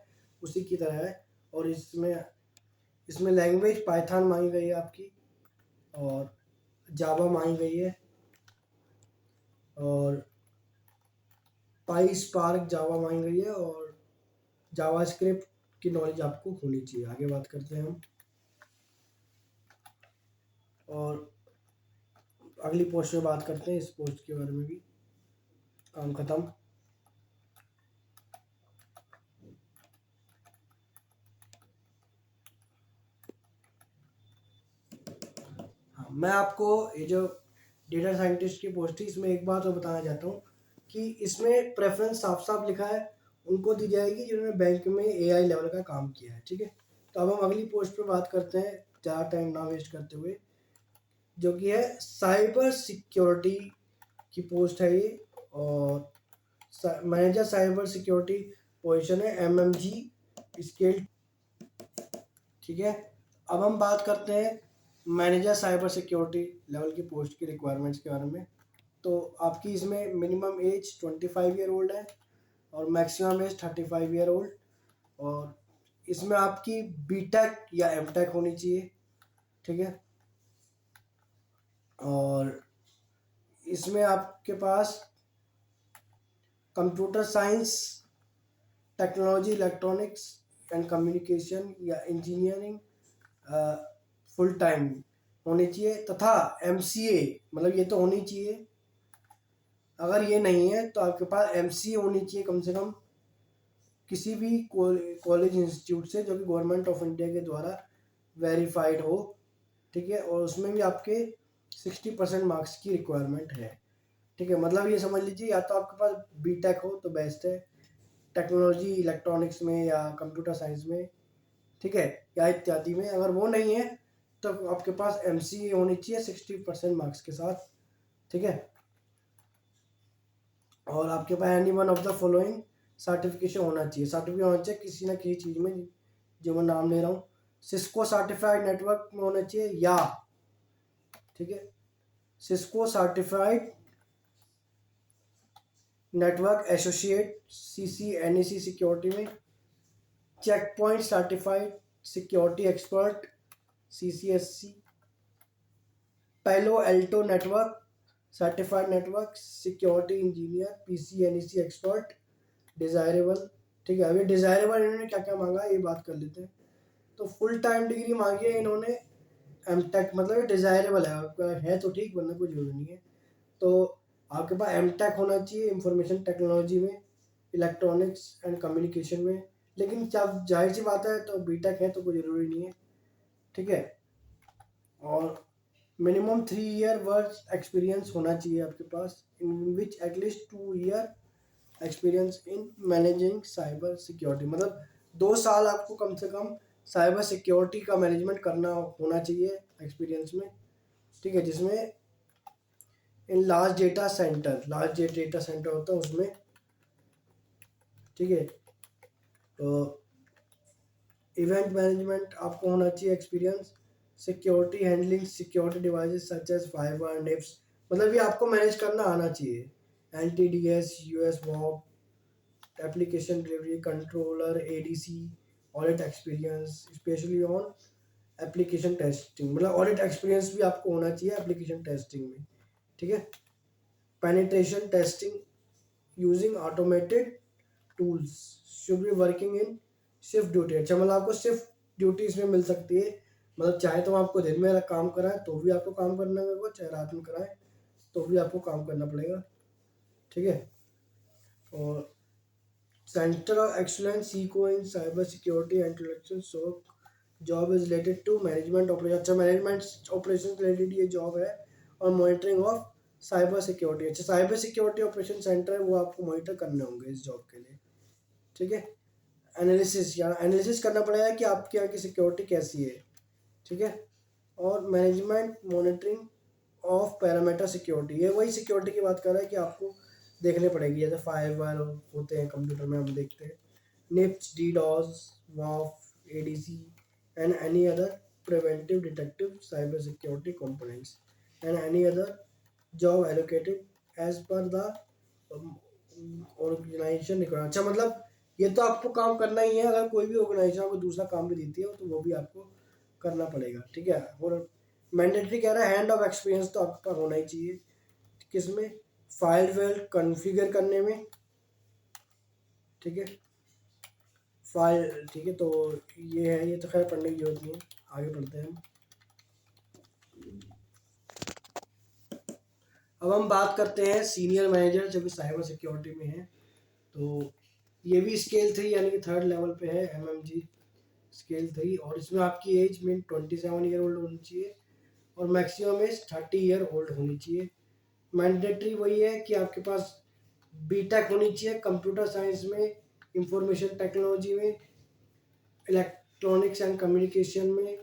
उसी की तरह है। और इसमें इसमें लैंग्वेज पाइथन मांगी गई है आपकी, और जावा मांगी गई है, और पाई स्पार्क जावा मांगी गई है, और जावास्क्रिप्ट की नॉलेज आपको होनी चाहिए। आगे बात करते हैं हम, और अगली पोस्ट में बात करते हैं, इस पोस्ट के बारे में भी। काम खत्म। हाँ, मैं आपको ये जो डेटा साइंटिस्ट की पोस्ट थी, इसमें एक बात और बताना चाहता हूँ कि इसमें प्रेफरेंस साफ साफ लिखा है उनको दी जाएगी जिन्होंने बैंक में एआई लेवल का काम किया है, ठीक है। तो अब हम अगली पोस्ट पे बात करते हैं, ज़्यादा टाइम ना वेस्ट करते हुए, जो कि है साइबर सिक्योरिटी की पोस्ट है ये, और मैनेजर साइबर सिक्योरिटी पोजीशन है MMG स्केल, ठीक है। अब हम बात करते हैं मैनेजर साइबर सिक्योरिटी लेवल की पोस्ट की रिक्वायरमेंट्स के बारे में। तो आपकी इसमें मिनिमम एज 25 ईयर ओल्ड है, और मैक्सिमम एज 35 ईयर ओल्ड, और इसमें आपकी बीटेक या एमटेक होनी चाहिए, ठीक है। और इसमें आपके पास computer science, technology, electronics and communication या इंजीनियरिंग फुल टाइम होनी चाहिए, तथा MCA, मतलब ये तो होनी चाहिए। अगर ये नहीं है तो आपके पास MCA होनी चाहिए कम से कम किसी भी कॉलेज इंस्टीट्यूट से जो कि गवर्नमेंट ऑफ इंडिया के द्वारा वेरीफाइड हो, ठीक है। और उसमें भी आपके 60% मार्क्स की रिक्वायरमेंट है, ठीक है। मतलब ये समझ लीजिए, या तो आपके पास बीटेक हो तो बेस्ट है टेक्नोलॉजी इलेक्ट्रॉनिक्स में या कंप्यूटर साइंस में, ठीक है, या इत्यादि में। अगर वो नहीं है तो आपके पास MCA होनी चाहिए 60% मार्क्स के साथ, ठीक है। और आपके पास any one of the following certification होना चाहिए, सर्टिफिकेट होना चाहिए किसी ना किसी चीज़ में, जो मैं नाम ले रहा हूँ। सिस्को सर्टिफाइड नेटवर्क में होना चाहिए, या ठीक है, Cisco certified network associate CCNAC security में, Check Point certified security expert CCSC, Palo Alto network certified network security engineer PCNEC expert desirable, ठीक है। अभी डिज़ायरेबल इन्होंने क्या क्या मांगा है ये बात कर लेते हैं। तो फुल टाइम डिग्री मांगी है इन्होंने एमटेक, मतलब ये डिज़ायरेबल है, आपका है तो ठीक, वरना कोई जरूरी नहीं है। तो आपके पास एमटेक होना चाहिए इंफॉर्मेशन टेक्नोलॉजी में, इलेक्ट्रॉनिक्स एंड कम्युनिकेशन में। लेकिन जब जाहिर सी बात है तो बीटेक है तो कोई ज़रूरी नहीं है, ठीक है। और मिनिमम 3 ईयर वर्क एक्सपीरियंस होना चाहिए आपके पास, in which at least 2 year experience in managing cyber security, मतलब 2 साल आपको कम से कम साइबर सिक्योरिटी का मैनेजमेंट करना होना चाहिए एक्सपीरियंस में, ठीक है। जिसमें इन लार्ज डेटा सेंटर होता है उसमें, ठीक है। तो इवेंट मैनेजमेंट आपको होना चाहिए experience, security handling security devices such as fibre NIPS, मतलब ये आपको मैनेज करना आना चाहिए। LTDS US वॉक application delivery controller ADC, audit experience specially on application testing, मतलब ऑडिट एक्सपीरियंस भी आपको होना चाहिए एप्लीकेशन टेस्टिंग में, ठीक है। Penetration testing using automated tools should be working in shift duty, अच्छा मतलब आपको शिफ्ट ड्यूटी इसमें मिल सकती है। मतलब चाहे तो आपको दिन में काम कराएं तो भी आपको काम करना होगा, चाहे रात में कराएं तो भी आपको काम करना पड़ेगा, ठीक है। और सेंटर ऑफ एक्सलेंस सीको in cyber security and intellectual so job is related to management operation. अच्छा, मैनेजमेंट ऑपरेशन रिलेटेड ये जॉब है। और मॉनिटरिंग ऑफ साइबर सिक्योरिटी। अच्छा, साइबर सिक्योरिटी ऑपरेशन सेंटर है, वो आपको मॉनिटर करने होंगे इस जॉब के लिए, ठीक है। एनालिसिस, या एनालिसिस करना पड़ेगा कि आपके यहाँ की सिक्योरिटी कैसी है, ठीक है। और management monitoring of parameter security, ये वही सिक्योरिटी की बात कर रहा है कि आपको देखने पड़ेगी, जैसे फायरवॉल होते हैं कंप्यूटर में, हम देखते हैं निप्स, डीडॉस, वॉफ, ADC and any other preventive detective cyber security components and any other job allocated as per the organisation requirement. अच्छा, मतलब ये तो आपको काम करना ही है, अगर कोई भी ऑर्गेनाइजेशन आपको दूसरा काम भी देती है तो वो भी आपको करना पड़ेगा, ठीक है। और मैंडेटरी कह रहा है हैंड ऑफ एक्सपीरियंस तो आपका होना ही चाहिए, किसमें, फाइल वेल कॉन्फ़िगर करने में, ठीक है। फाइल, ठीक है। तो ये है, ये तो खैर पढ़ने की जरूरत नहीं है, आगे पढ़ते हैं हम। अब हम बात करते हैं सीनियर मैनेजर जो कि साइबर सिक्योरिटी में है। तो ये भी स्केल 3 यानी कि थर्ड लेवल पे है, MMG स्केल 3। और इसमें आपकी एज में 27 ईयर ओल्ड होनी चाहिए और मैक्सिमम एज 30 ईयर ओल्ड होनी चाहिए। मैंडेटरी वही है कि आपके पास बीटेक होनी चाहिए कंप्यूटर साइंस में, इंफॉर्मेशन टेक्नोलॉजी में, इलेक्ट्रॉनिक्स एंड कम्युनिकेशन में,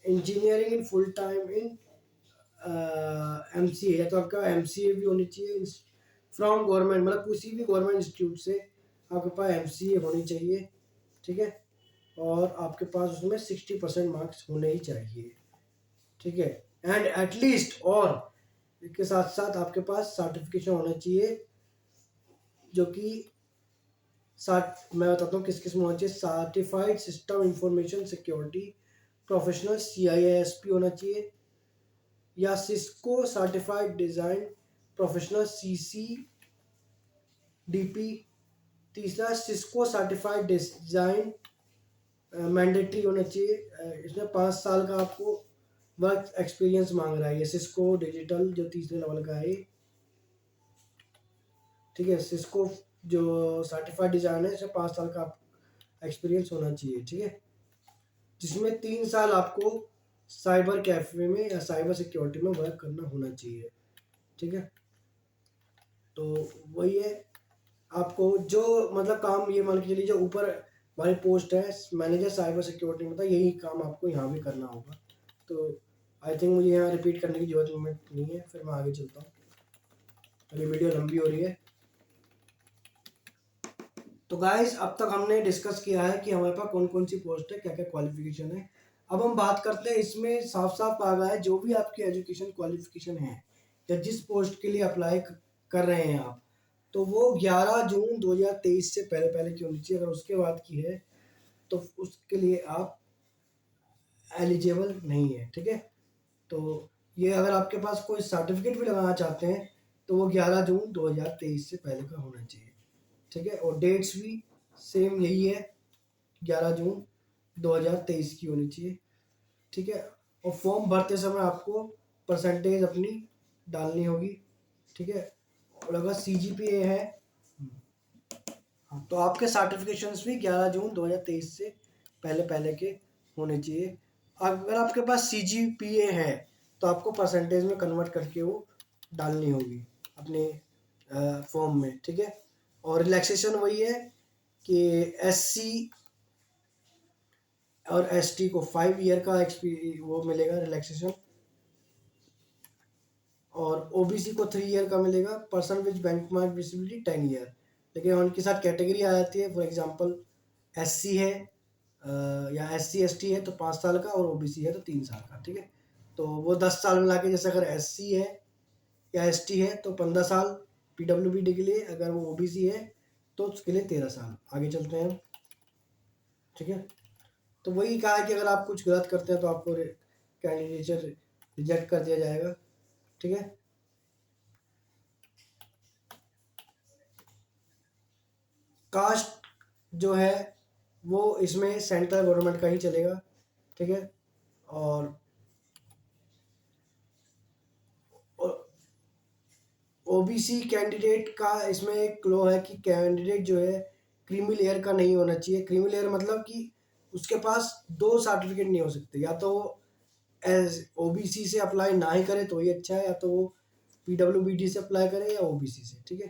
engineering in full time in MCA, या तो आपका MCA भी होनी चाहिए फ्रॉम गवर्नमेंट, मतलब किसी भी गवर्नमेंट इंस्टीट्यूट से आपके पास MCA होनी चाहिए, ठीक है। और आपके पास उसमें 60% मार्क्स होने ही चाहिए, ठीक है। एंड एटलीस्ट, और इसके साथ साथ आपके पास सर्टिफिकेशन होना चाहिए जो कि मैं बताता हूँ किस किस में होना चाहिए। Certified system information security professional, CISP होना चाहिए, या Cisco certified design professional, CCDP। तीसरा, सिस्को सर्टिफाइड डिज़ाइन मैंडेटरी होना चाहिए। इसमें 5 साल का आपको वर्क एक्सपीरियंस मांग रहा है ये सिस्को डिजिटल जो तीसरे लेवल का है, ठीक है। सिस्को जो सर्टिफाइड डिज़ाइन है इसमें 5 साल का एक्सपीरियंस होना चाहिए, ठीक है। जिसमें 3 साल आपको साइबर कैफे में या साइबर सिक्योरिटी में वर्क करना होना चाहिए, ठीक है। तो वही है, आपको जो मतलब काम, ये मान के चलिए जो ऊपर वाली पोस्ट है मैनेजर साइबर सिक्योरिटी में था, यही काम आपको यहाँ भी करना होगा। तो आई थिंक मुझे यहाँ रिपीट करने की जरूरत नहीं है, फिर मैं आगे चलता हूँ, अभी वीडियो लंबी हो रही है। तो गाइस, अब तक हमने डिस्कस किया है कि हमारे पास कौन कौन सी पोस्ट है, क्या क्या क्वालिफिकेशन है। अब हम बात करते हैं, इसमें साफ साफ कहा गया है जो भी आपकी एजुकेशन क्वालिफिकेशन है या जिस पोस्ट के लिए अप्लाई कर रहे हैं आप, तो वो 11 जून 2023 से पहले पहले की होनी चाहिए। अगर उसके बाद की है तो उसके लिए आप एलिजिबल नहीं है, ठीक है। तो ये अगर आपके पास कोई सर्टिफिकेट भी लगाना चाहते हैं तो वो 11 जून 2023 से पहले का होना चाहिए, ठीक है। और डेट्स भी सेम यही है, 11 जून 2023 की होनी चाहिए, ठीक है। और फॉर्म भरते समय आपको परसेंटेज अपनी डालनी होगी, ठीक है। और अगर CGPA है, हाँ, तो आपके सर्टिफिकेशंस भी 11 जून 2023 से पहले पहले के होने चाहिए। अगर आपके पास CGPA है तो आपको परसेंटेज में कन्वर्ट करके वो डालनी होगी अपने फॉर्म में, ठीक है। और रिलैक्सेशन वही है कि SC और ST को 5 ईयर का वो मिलेगा रिलैक्सेशन, और OBC को 3 ईयर का मिलेगा। Person which bank mark visibility 10 year. लेकिन उनके साथ कैटेगरी आ जाती है, फॉर एग्जांपल SC है या SC ST है तो 5 साल का, और OBC है तो 3 साल का, ठीक है। तो वो 10 साल में लाके, जैसे अगर SC है या ST है तो 15 साल PWBD के लिए, अगर वो OBC है तो उसके लिए 13 साल। आगे चलते हैं, ठीक है। तो वही कहा है कि अगर आप कुछ गलत करते हैं तो आपको कैंडिडेचर रिजेक्ट कर दिया जाएगा, ठीक है। कास्ट जो है वो इसमें सेंट्रल गवर्नमेंट का ही चलेगा, ठीक है। और ओबीसी कैंडिडेट का इसमें एक लो है कि कैंडिडेट जो है क्रीमी लेयर का नहीं होना चाहिए। क्रीमी लेयर मतलब कि उसके पास दो सर्टिफिकेट नहीं हो सकते, या तो वो एज ओबीसी से अप्लाई ना ही करे तो ही अच्छा है, या तो वो पीडब्ल्यूबीडी से अप्लाई करे या ओबीसी से, ठीक है।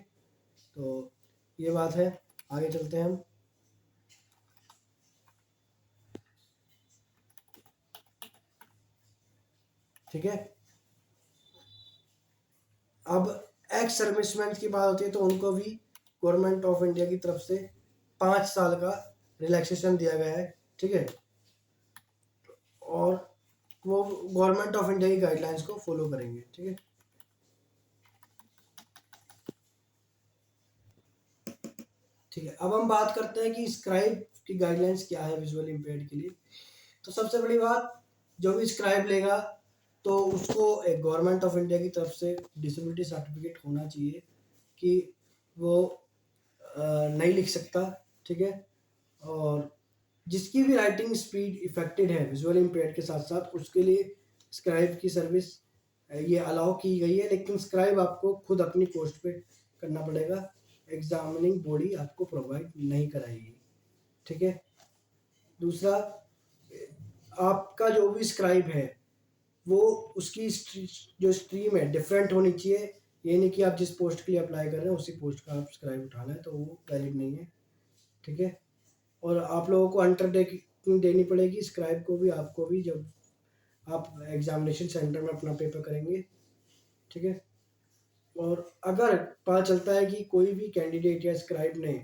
तो ये बात है। आगे चलते हैं हम। ठीक है। अब एक्स सर्विसमैन की बात होती है तो उनको भी गवर्नमेंट ऑफ इंडिया की तरफ से 5 साल का रिलैक्सेशन दिया गया है, ठीक है। और वो गवर्नमेंट ऑफ इंडिया की गाइडलाइंस को फॉलो करेंगे, ठीक है। ठीक है, अब हम बात करते हैं कि स्क्राइब की गाइडलाइंस क्या है विजुअल इम्पेयर्ड के लिए। तो सबसे बड़ी बात, जो भी स्क्राइब लेगा तो उसको एक गवर्नमेंट ऑफ इंडिया की तरफ से डिसेबिलिटी सर्टिफिकेट होना चाहिए कि वो नहीं लिख सकता, ठीक है। और जिसकी भी राइटिंग स्पीड इफेक्टेड है विजुअल इम्पेयर्ड के साथ साथ, उसके लिए स्क्राइब की सर्विस ये अलाउ की गई है, लेकिन स्क्राइब आपको खुद अपनी पोस्ट पे करना पड़ेगा, एग्जामिनिंग बॉडी आपको प्रोवाइड नहीं कराएगी, ठीक है। दूसरा, आपका जो भी स्क्राइब है वो उसकी जो स्ट्रीम है डिफरेंट होनी चाहिए। ये नहीं कि आप जिस पोस्ट के लिए अप्लाई कर रहे हैं उसी पोस्ट का आप स्क्राइब उठाना है, तो वो वैलिड नहीं है, ठीक है। और आप लोगों को अंडरटेकिंग देनी पड़ेगी स्क्राइब को भी, आपको भी, जब आप एग्जामिनेशन सेंटर में अपना पेपर करेंगे, ठीक है। और अगर पता चलता है कि कोई भी कैंडिडेट या स्क्राइब ने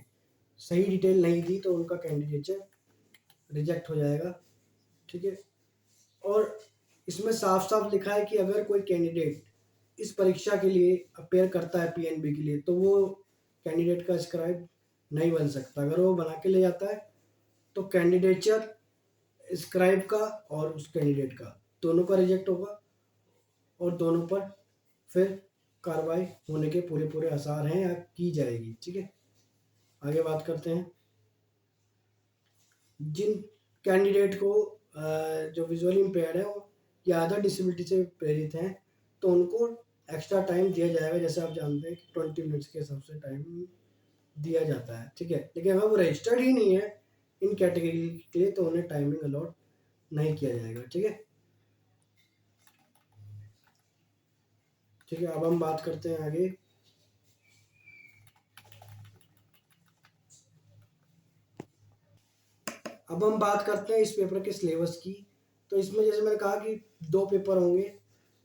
सही डिटेल नहीं दी तो उनका कैंडिडेचर रिजेक्ट हो जाएगा, ठीक है। और इसमें साफ साफ लिखा है कि अगर कोई कैंडिडेट इस परीक्षा के लिए अपेयर करता है पीएनबी के लिए, तो वो कैंडिडेट का स्क्राइब नहीं बन सकता। अगर वो बना के ले जाता है तो कैंडिडेचर स्क्राइब का और उस कैंडिडेट का दोनों का रिजेक्ट होगा, और दोनों पर फिर कार्रवाई होने के पूरे पूरे आसार हैं या की जाएगी, ठीक है। आगे बात करते हैं। जिन कैंडिडेट को जो विजुअली इम्पेयर्ड है वो या अदर डिसेबिलिटी से प्रेरित हैं, तो उनको एक्स्ट्रा टाइम दिया जाएगा। जैसे आप जानते हैं कि 20 मिनट्स के हिसाब से टाइम दिया जाता है, ठीक है। लेकिन अगर वो रजिस्टर्ड ही नहीं है इन कैटेगरी के लिए तो उन्हें टाइमिंग अलॉट नहीं किया जाएगा, ठीक है। ठीक है, अब हम बात करते हैं आगे। अब हम बात करते हैं इस पेपर के सिलेबस की। तो इसमें जैसे मैंने कहा कि 2 पेपर होंगे।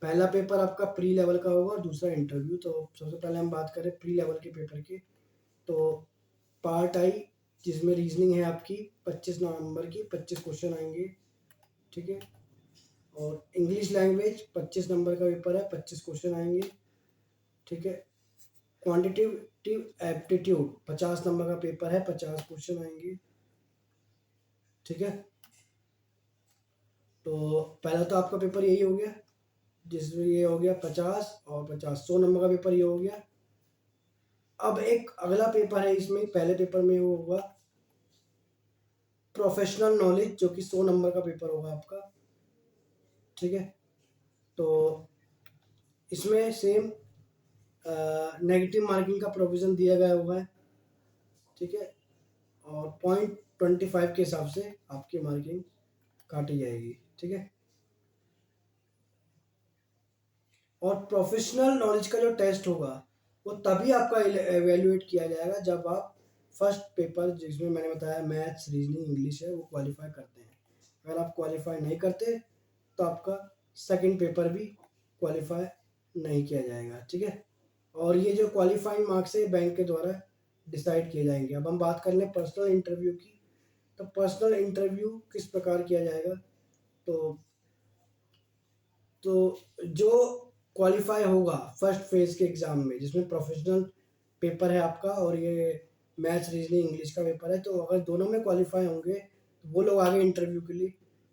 पहला पेपर आपका प्री लेवल का होगा और दूसरा इंटरव्यू। तो सबसे पहले हम बात करें प्री लेवल के पेपर की। तो पार्ट आई, जिसमें रीजनिंग है आपकी 25 नवंबर की 25 क्वेश्चन आएंगे, ठीक है। और इंग्लिश लैंग्वेज 25 नंबर का पेपर है, 25 क्वेश्चन आएंगे, ठीक है। क्वान्टिटेटिव एप्टीट्यूड 50 नंबर का पेपर है, 50 क्वेश्चन आएंगे, ठीक है। तो पहला तो आपका पेपर यही हो गया, जिसमें ये हो गया 50 और 50 100 नंबर का पेपर ये हो गया। अब एक अगला पेपर है, इसमें पहले पेपर में वो होगा प्रोफेशनल नॉलेज, जो कि 100 नंबर का पेपर होगा आपका, ठीक है। तो इसमें सेम नेगेटिव मार्किंग का प्रोविज़न दिया गया हुआ है, ठीक है। और 0.25 के हिसाब से आपकी मार्किंग काटी जाएगी, ठीक है। और प्रोफेशनल नॉलेज का जो टेस्ट होगा वो तभी आपका एवेल्युएट किया जाएगा जब आप फर्स्ट पेपर, जिसमें मैंने बताया मैथ्स रीजनिंग इंग्लिश है, वो क्वालिफाई करते हैं। अगर आप क्वालिफाई नहीं करते तो आपका सेकंड पेपर भी क्वालिफाई नहीं किया जाएगा, ठीक है। और ये जो क्वालिफाइंग मार्क्स है बैंक के द्वारा डिसाइड किए जाएंगे। अब हम बात कर लें पर्सनल इंटरव्यू की। तो पर्सनल इंटरव्यू किस प्रकार किया जाएगा। तो तो जो क्वालिफाई होगा फर्स्ट फेज के एग्ज़ाम में, जिसमें प्रोफेशनल पेपर है आपका और ये मैथ्स रीजनिंग इंग्लिश का पेपर है, तो अगर दोनों में क्वालिफाई होंगे तो वो लोग आगे इंटरव्यू के लिए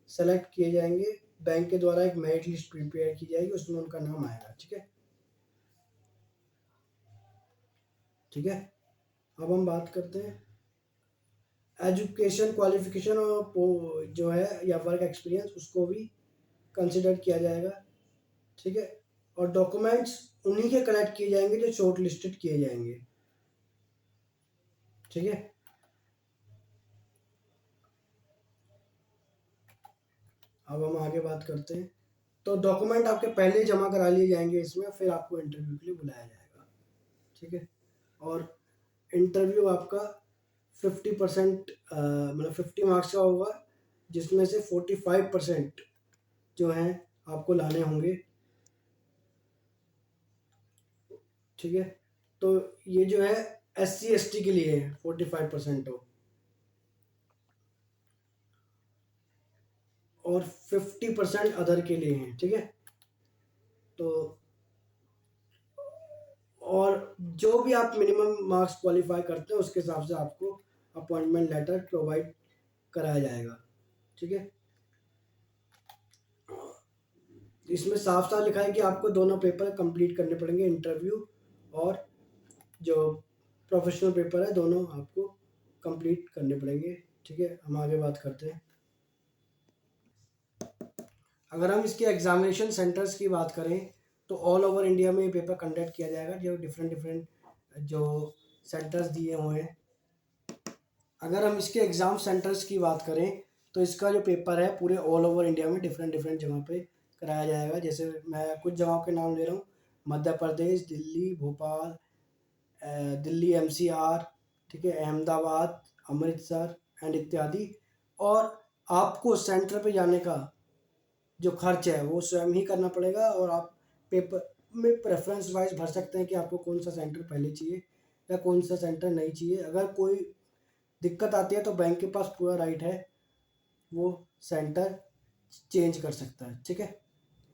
सेलेक्ट किए जाएंगे। बैंक के द्वारा एक मेरिट लिस्ट प्रिपेयर की जाएगी, उसमें उनका नाम आएगा, ठीक है। ठीक है, अब हम बात करते हैं एजुकेशन क्वालिफिकेशन और जो है या वर्क एक्सपीरियंस उसको भी कंसिडर किया जाएगा, ठीक है। और डॉक्यूमेंट्स उन्हीं के कलेक्ट किए जाएंगे जो शॉर्ट लिस्टेड किए जाएंगे, ठीक है। अब हम आगे बात करते हैं। तो डॉक्यूमेंट आपके पहले जमा करा लिए जाएंगे इसमें, फिर आपको इंटरव्यू के लिए बुलाया जाएगा, ठीक है। और इंटरव्यू आपका 50% मतलब 50 मार्क्स का होगा, जिसमें से 45% जो हैं आपको लाने होंगे, ठीक है। तो ये जो है SC ST के लिए है 45% हो, और 50% अदर के लिए हैं, ठीक है। तो और जो भी आप मिनिमम मार्क्स क्वालिफाई करते हैं उसके हिसाब से आपको अपॉइंटमेंट लेटर प्रोवाइड कराया जाएगा, ठीक है। इसमें साफ साफ लिखा है कि आपको दोनों पेपर कंप्लीट करने पड़ेंगे, इंटरव्यू और जो प्रोफेशनल पेपर है, दोनों आपको कंप्लीट करने पड़ेंगे, ठीक है। हम आगे बात करते हैं। अगर हम इसके एग्जामिनेशन सेंटर्स की बात करें तो ऑल ओवर इंडिया में ये पेपर कंडक्ट किया जाएगा, जो डिफरेंट डिफरेंट जो सेंटर्स दिए हुए हैं। अगर हम इसके एग्ज़ाम सेंटर्स की बात करें तो इसका जो पेपर है पूरे ऑल ओवर इंडिया में डिफरेंट डिफरेंट जगह पे कराया जाएगा। जैसे मैं कुछ जगहों के नाम ले रहा हूँ: मध्य प्रदेश, दिल्ली, भोपाल, दिल्ली MCR, ठीक है, अहमदाबाद, अमृतसर एंड इत्यादि। और आपको सेंटर पे जाने का जो खर्च है वो स्वयं ही करना पड़ेगा, और आप पेपर में प्रेफरेंस वाइज भर सकते हैं कि आपको कौन सा सेंटर पहले चाहिए या कौन सा सेंटर नहीं चाहिए। अगर कोई दिक्कत आती है तो बैंक के पास पूरा राइट है, वो सेंटर चेंज कर सकता है, ठीक है।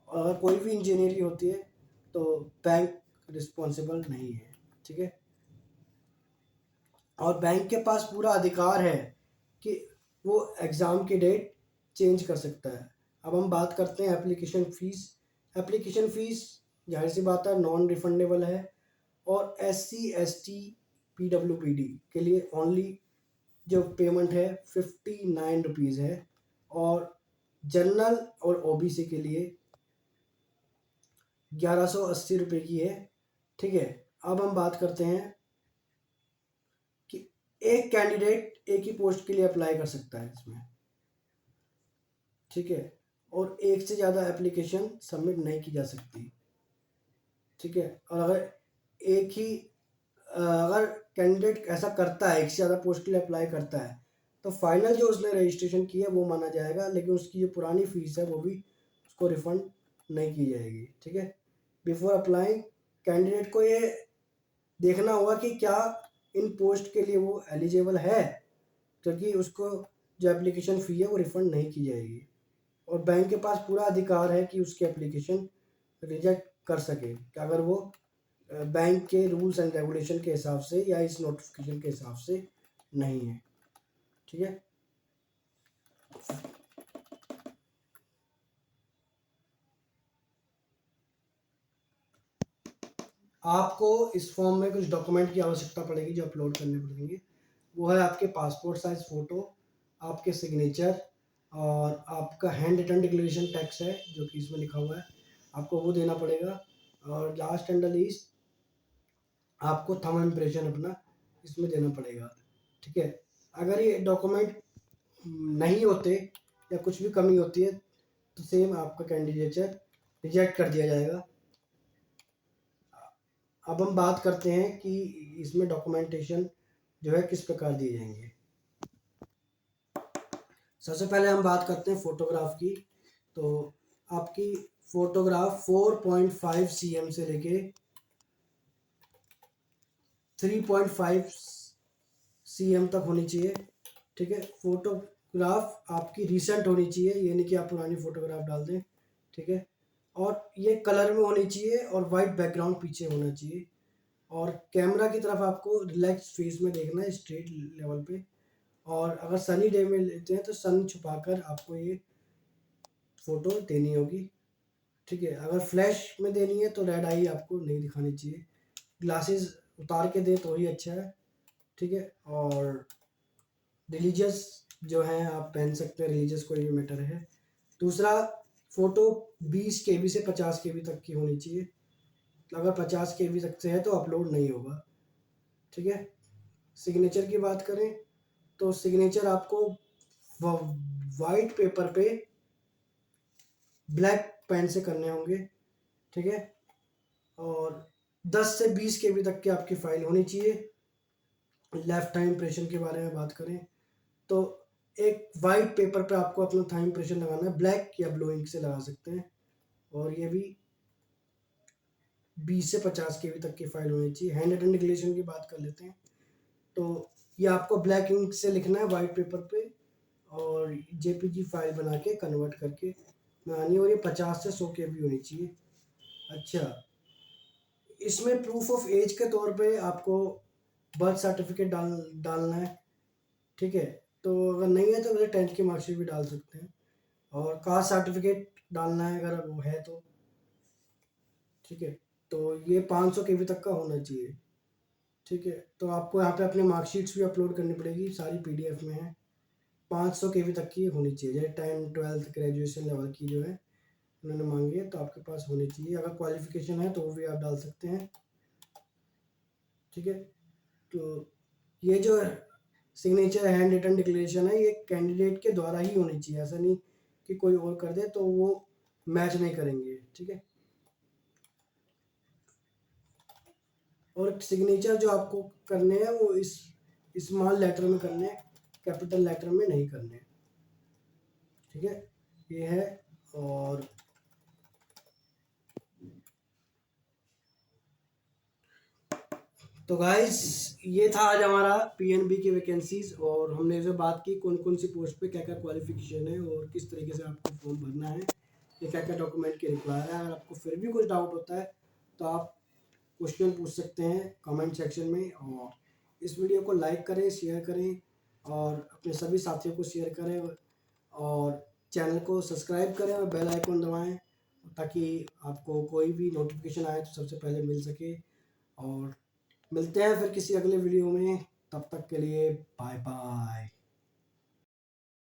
और अगर कोई भी इंजीनियरिंग होती है तो बैंक रिस्पॉन्सिबल नहीं है, ठीक है। और बैंक के पास पूरा अधिकार है कि वो एग्ज़ाम की डेट चेंज कर सकता है। अब हम बात करते हैं एप्लीकेशन फ़ीस। एप्लीकेशन फ़ीस जाहिर सी बात है नॉन रिफंडेबल है, और SC ST PWBD के लिए ओनली जो पेमेंट है 59 रुपीज़ है, और जनरल और OBC के लिए 1180 रुपये की है, ठीक है। अब हम बात करते हैं कि एक कैंडिडेट एक ही पोस्ट के लिए अप्लाई कर सकता है इसमें, ठीक है। और एक से ज़्यादा एप्लीकेशन सबमिट नहीं की जा सकती, ठीक है। और अगर एक ही अगर कैंडिडेट ऐसा करता है, एक से ज़्यादा पोस्ट के लिए अप्लाई करता है, तो फाइनल जो उसने रजिस्ट्रेशन की है वो माना जाएगा, लेकिन उसकी जो पुरानी फीस है वो भी उसको रिफंड नहीं की जाएगी, ठीक है। बिफोर अप्लाइंग कैंडिडेट को ये देखना होगा कि क्या इन पोस्ट के लिए वो एलिजिबल है, क्योंकि उसको जो एप्लीकेशन फ़ी है वो रिफ़ंड नहीं की जाएगी। और बैंक के पास पूरा अधिकार है कि उसकी एप्लीकेशन रिजेक्ट कर सके, कि अगर वो बैंक के रूल्स एंड रेगुलेशन के हिसाब से या इस नोटिफिकेशन के हिसाब से नहीं है, ठीक है। आपको इस फॉर्म में कुछ डॉक्यूमेंट की आवश्यकता पड़ेगी जो अपलोड करने पड़ेंगे। वो है आपके पासपोर्ट साइज फ़ोटो, आपके सिग्नेचर, और आपका हैंड रिटन डिक्लेरेशन टैक्स है जो कि इसमें लिखा हुआ है, आपको वो देना पड़ेगा। और लास्ट एंड द लीस्ट आपको थंब इम्प्रेशन अपना इसमें देना पड़ेगा, ठीक है। अगर ये डॉक्यूमेंट नहीं होते या कुछ भी कमी होती है तो सेम आपका कैंडिडेचर रिजेक्ट कर दिया जाएगा। अब हम बात करते हैं कि इसमें डॉक्यूमेंटेशन जो है किस प्रकार दिए जाएंगे। सबसे पहले हम बात करते हैं फ़ोटोग्राफ की। तो आपकी फ़ोटोग्राफ 4.5 cm से लेके 3.5 cm तक होनी चाहिए, ठीक है। फ़ोटोग्राफ आपकी रिसेंट होनी चाहिए, ये नहीं कि आप पुरानी फ़ोटोग्राफ डाल दें, ठीक है। और ये कलर में होनी चाहिए और वाइट बैकग्राउंड पीछे होना चाहिए। और कैमरा की तरफ आपको रिलैक्स फेस में देखना है, स्ट्रेट लेवल पे। और अगर सनी डे में लेते हैं तो सन छुपाकर आपको ये फ़ोटो देनी होगी, ठीक है। अगर फ्लैश में देनी है तो रेड आई आपको नहीं दिखानी चाहिए, ग्लासेस उतार के दे तो ही अच्छा है, ठीक है। और रिलीजियस जो है आप पहन सकते हैं, रिलीजियस कोई भी मैटर है। दूसरा, फ़ोटो 20 केबी से 50 केबी तक की होनी चाहिए। अगर 50 केबी तक से है तो अपलोड नहीं होगा, ठीक है। सिग्नेचर की बात करें तो सिग्नेचर आपको वाइट पेपर पे ब्लैक पेन से करने होंगे, ठीक है। और 10 से 20 केबी तक की आपकी फाइल होनी चाहिए। लेफ्ट टाइम इम्प्रेशन के बारे में बात करें तो एक वाइट पेपर पे आपको अपना थाम इम्प्रेशन लगाना है, ब्लैक या ब्लू इंक से लगा सकते हैं। और ये भी 20 से 50 केबी तक की फाइल होनी चाहिए। हैंड रिटन डिक्लेरेशन की बात कर लेते हैं तो ये आपको ब्लैक इंक से लिखना है वाइट पेपर पे और जेपीजी फाइल बना के कन्वर्ट करके बनानी है, और ये 50 से 100 केबी होनी चाहिए। अच्छा, इसमें प्रूफ ऑफ एज के तौर पे आपको बर्थ सर्टिफिकेट डालना है, ठीक है। तो अगर नहीं है तो वैसे 10th की मार्कशीट भी डाल सकते हैं, और कास्ट सर्टिफिकेट डालना है अगर वो है तो, ठीक है। तो ये 500 केबी तक का होना चाहिए, ठीक है। तो आपको यहाँ पे अपनी मार्कशीट्स भी अपलोड करनी पड़ेगी, सारी पीडीएफ में है। 500 केबी तक की होनी चाहिए, जैसे 10th 12th ग्रेजुएशन लेवल की जो है उन्होंने मांगी है, तो आपके पास होनी चाहिए। अगर क्वालिफिकेशन है तो वो भी आप डाल सकते हैं, ठीक है। तो ये जो सिग्नेचर हैंड रिटन डिक्लेरेशन है ये कैंडिडेट के द्वारा ही होनी चाहिए, ऐसा नहीं कि कोई और कर दे तो वो मैच नहीं करेंगे, ठीक है। और सिग्नेचर जो आपको करने हैं वो इस स्मॉल लेटर में करने हैं, कैपिटल लेटर में नहीं करने, ठीक है। ये है। और तो गाइस ये था आज हमारा पीएनबी की वैकेंसीज, और हमने जो बात की कौन कौन सी पोस्ट पे क्या क्या क्वालिफिकेशन है और किस तरीके से आपको फॉर्म भरना है, ये क्या क्या डॉक्यूमेंट के रिक्वायर है। अगर आपको फिर भी कुछ डाउट होता है तो आप क्वेश्चन पूछ सकते हैं कमेंट सेक्शन में। और इस वीडियो को लाइक करें, शेयर करें और अपने सभी साथियों को शेयर करें, और चैनल को सब्सक्राइब करें और बेल आइकन दबाएं ताकि आपको कोई भी नोटिफिकेशन आए तो सबसे पहले मिल सके। और मिलते हैं फिर किसी अगले वीडियो में, तब तक के लिए बाय बाय।